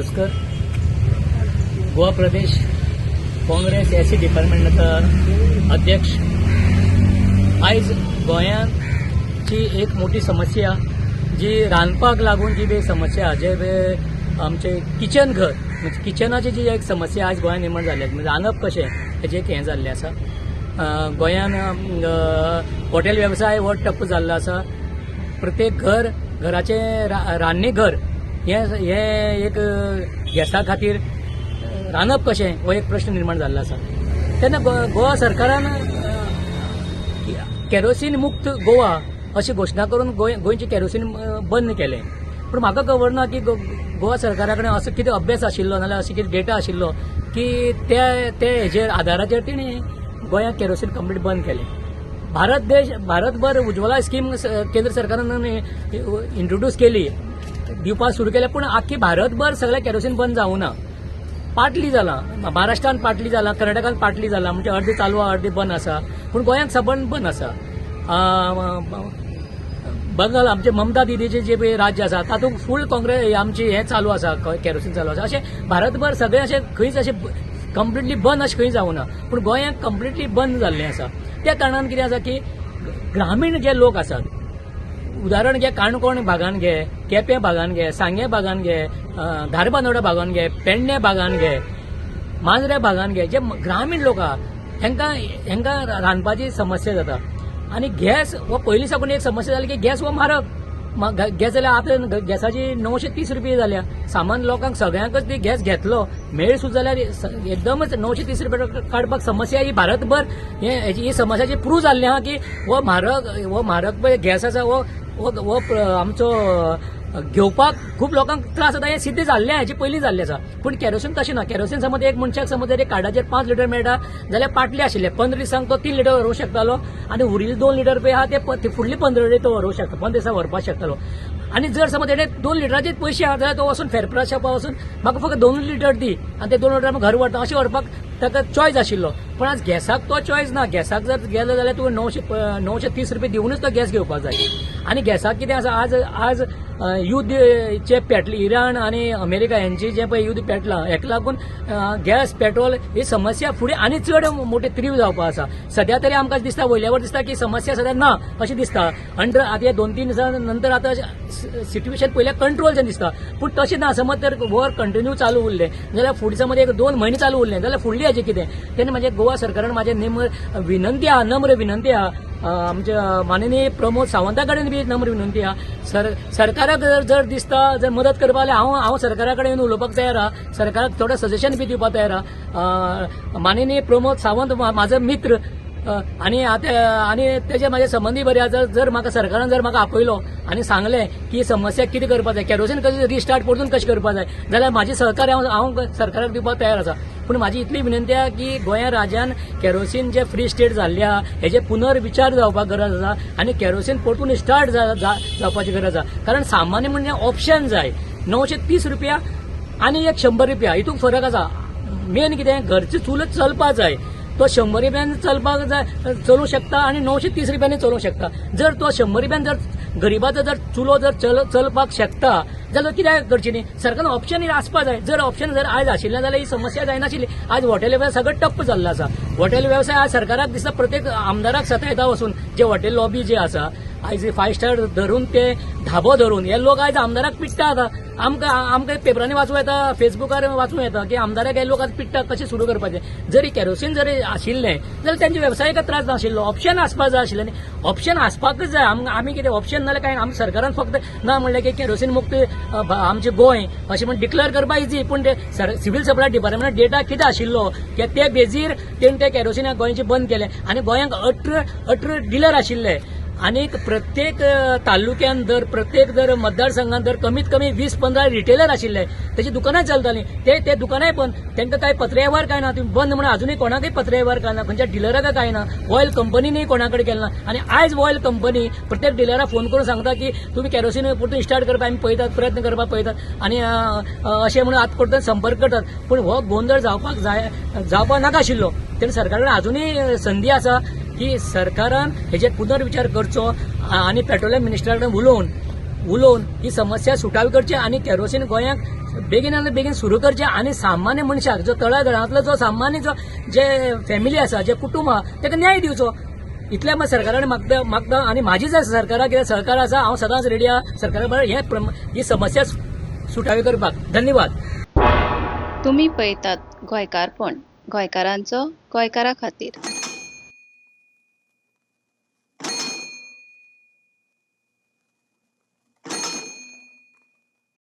पालसकर, गोवा प्रदेश Congress AC डिपार्टमेंटाचो अध्यक्ष। आयज गोंयांची एक मोठी समस्या जी रांदपाक लागून जी बी समस्या जे आमचे किचन घर म्हणजे किचनाची जी एक समस्या आज गोंयांत निर्माण जाल्ली म्हणजे रांदप कशें हेजें एक हें जाल्लें आसा। गोंयांत हॉटेल वेवसाय हो ठप्प जाल्लो आसा। प्रत्येक घराचें रान्नी घर हे एक गॅसा खातीर रांदप कशें हो एक प्रश्न निर्माण जाल्लो आसा। तेन्ना गोवा सरकारान केरोसीन मुक्त गोवा अशी घोशणा करून गोंयची केरोसीन बंद केलें। पूण म्हाका खबर ना की गोवा सरकारा कडेन असो कितें अभ्यास आशिल्लो नाल्यार असो कितें डेटा आशिल्लो की ते हेजेर आधाराचेर तेणी गोंयांत केरोसीन कंप्लीट बंद केलें। भारतभर उज्ज्वला स्कीम केंद्र सरकारान इंट्रोड्यूस केली, दिवपाक सुरू केल्या, पूण आख्खी भारतभर सगळें केरोसीन बंद जावं ना। पार्टली जाला, महाराष्ट्रान पार्टली जाला, कर्नाटकान पार्टली जाला, म्हणजे अर्दी चालू अर्दी बंद आसा, पूण गोंयांत सबंद बंद आसा। बंगाल आमचे ममता दिदीचे जे पळय राज्य आसा तातूंत फूल काँग्रेस आमची हें चालू आसा, केरोसीन चालू आसा। अशें भारतभर सगळें अशें खंयच अशें कंप्लिटली बंद अशें खंय जावं ना, पूण गोंयांत कंप्लिटली बंद जाल्लें आसा। त्या कारणान कितें आसा की ग्रामीण जे लोक आसात, उदाहरण घे काणकोण भागान घे, केपें भागान घे, सांगे भागान घे, धारबांदोडा भागान घे, पेडणे भागान घे, मांद्रे भागान घे, जे ग्रामीण लोक आहा हेंकां रांदपाची समस्या जाता। आनी गॅस हो पयलीं साकून एक समस्या जाली की गॅस हो म्हारग। गॅस जाल्यार आतां गॅसाची 930 रुपया जाल्या। सामान लोकांक सगळ्यांकच ती गॅस घेतलो मेळ सुद्दां जाल्यार एकदमच 930 रुपया काडपाक समस्या ही भारतभर ही समस्याची प्रूव जाल्ली आहा की हो म्हारग पळय गॅस आसा हो आमचो घेवपाक खूब लोकांक त्रास जाता। हें सिद्ध जाल्लें हेचे पयलीं जाल्लें आसा। पूण केरोसीन तशें ना। केरोसीन समज एक मनशाक समज जर एक कार्डाचेर 5 लिटर मेळटा जाल्यार पाटले आशिल्ले 15 दिसांक तो 3 लिटर व्हरूंक शकतालो आनी उरिल्ले 2 लिटर पळय आहा ते फुडली 15 लिटर तो व्हरूंक शकता, 15 दिसां व्हरपाक शकतालो। आनी जर समज तेणे 2 लिटराचे पयशे आहा जाल्यार तो वचून फेरप्रास शॉपार वचून म्हाका फक्त 2 लिटर दी आनी ते 2 लिटर घर व्हरता अशें व्हरपाक ताका चॉयस आशिल्लो। पूण आज गॅसाक तो चॉयस ना। गॅसाक जर गेलो जाल्यार तुवें 930 रुपया दिवनूच तो गॅस घेवपाक जाय। आनी गॅसाक कितें आसा आज युद्ध जे पेटले इराण आनी अमेरिका यांची जे पळय युद्ध पेटलां हेका लागून गॅस पेट्रोल ही समस्या फुडें आनी चड मोठी तीव्र जावपाक आसा। सध्या तरी आमकां दिसता वयल्या वर दिसता की समस्या सध्या ना अशी दिसता। आतां हे 2-3 दिसां नंतर आतां सिट्युएशन पयल्या कंट्रोलचें दिसता, पूण तशें ना। समज तर वॉर कंटिन्यू चालू उरलें जाल्यार फुडें समज 1-2 म्हयने चालू उरलें जाल्यार फुडली हाजें कितें। तेन्ना म्हाजे गोवा सरकारान म्हाजें नम्र विनंती आहा आमच्या माननीय प्रमोद सावंता कडेन बी नम्र विनंती आहा। सरकाराक जर दिसता जर मदत करपा जाल्यार हांव सरकारा कडेन उलोवपाक तयार आहा, सरकाराक थोडं सजेशन बी दिवपाक तयार आहा। माननीय प्रमोद सावंत म्हाजो मित्र आनी तेजे म्हाजे संबंधी बरे आसा। जर म्हाका सरकारान जर म्हाका आपयलो आनी सांगलें की समस्या कितें करपा जाय, केरोसीन कशें रिस्टार्ट परतून कशें करपा जाय जाल्यार म्हाजी सहकार्य हांव सरकाराक दिवपाक तयार आसा। पूण म्हाजी इतली विनंती आहा की गोंया राज्यान केरोसीन जे फ्री स्टेट जाल्ले आहा हेजे पुनर्विचार जावपाक गरज आसा आनी केरोसीन परतून स्टार्ट जावपाची गरज आसा। कारण सामान्य म्हणजे ऑप्शन जाय। 930 रुपया आनी एक 100 रुपया हितून फरक आसा। मेन कितें घरची चूल चलपाक जाय, तो 100 रुपयान चलपाक जाय चलूं शकता आनी 930 रुपयांनी चलूंक शकता। जर तो 100 रुपयान जर गरीबाचो जर चुलो जर चलपाक शकता जाल्यार कित्याक करची न्ही। सरकारान ऑप्शन आसपाक जाय। जर ऑप्शन जर आयज आशिल्लें जाल्यार ही समस्या जायनाशिल्ली। आज हॉटेल वेवसाय सगळो ठप्प जाल्लो आसा। हॉटेल वेवसाय आज सरकाराक दिसता प्रत्येक आमदाराक सतायता वचून जे हॉटेल लॉबी जे आसा आयज 5 स्टार धरून ते धाबो धरून हे लोक आयज आमदाराक पिट्टा आता। आमकां पेपरांनी वाचूं येता, फेसबुकार वाचूं येता की आमदाराक हे लोक आज पिट्टा कशें सुरू करपाचें। जरी केरोसीन जरी आशिल्लें जाल्यार तेंचे वेवसायाक त्रास नाशिल्लो। ऑप्शन आसपाक जाय आशिल्लें न्ही, ऑप्शन आसपाकच जाय। आमी कितें ऑप्शन नाल्यार काय आमी सरकारान फक्त ना म्हणलें की केरोसीन मुक्त आमचें गोंय अशें म्हण डिक्लेअर करपाक इजी, पूण ते सिव्हील सप्लाय डिपार्टमेंटान डेटा कितें आशिल्लो की ते बेजीर तेणें ते केरोसीन गोंयचें बंद केलें आनी गोंयांक 18 डिलर आशिल्ले आनी प्रत्येक तालुक्यान प्रत्येक मतदारसंघात कमीत कमी 20-15 रिटेलर आशिल्ले, तेची दुकानां चलतालीं। ते दुकानाय बंद, तांकां काय पत्रव्यवहार काय ना, तुम्ही बंद म्हणून अजूनय कोणाकय पत्रव्यवहार काय ना, खंयच्या डिलराक काय ना, ऑयल कंपनीनय कोणाकडे केलें ना। आनी आयज ऑयल कंपनी प्रत्येक डिलराक फोन करून सांगता की तुम्ही केरोसीन परतून स्टार्ट करपाक आमी पळयतात, प्रयत्न करपाक पळयतात आनी अशें म्हणून आतां परतून संपर्क करतात। पूण हो गोंधळ जावपाक नाकाशिल्लो। तेन्ना सरकारान अजूनय संदी आसा की सरकारान हेजेर पुनर्विचार करचो आनी पेट्रोलियम मिनिस्टरा कडेन उलोवन उलोवन ही समस्या सुटावी करची आणि केरोसीन गोंयांक बेगिनातले बेगीन सुरू करचे आणि सामान्य मनशाक जो तळागाळांतलो जो सामान्य जो जे फॅमिली आसा जे कुटुंब आहा ताका न्याय दिवचो इतले हांव सरकारान मागता आणि माझी जर सरकाराक कितें सरकार आसा हांव सदांच रेडी आहा सरकारा बरोबर ही समस्या सुटावी करपाक. धन्यवाद. तुम्ही पळयतात गोंयकारपण, गोंयकारांचो गोंयकारा खातीर.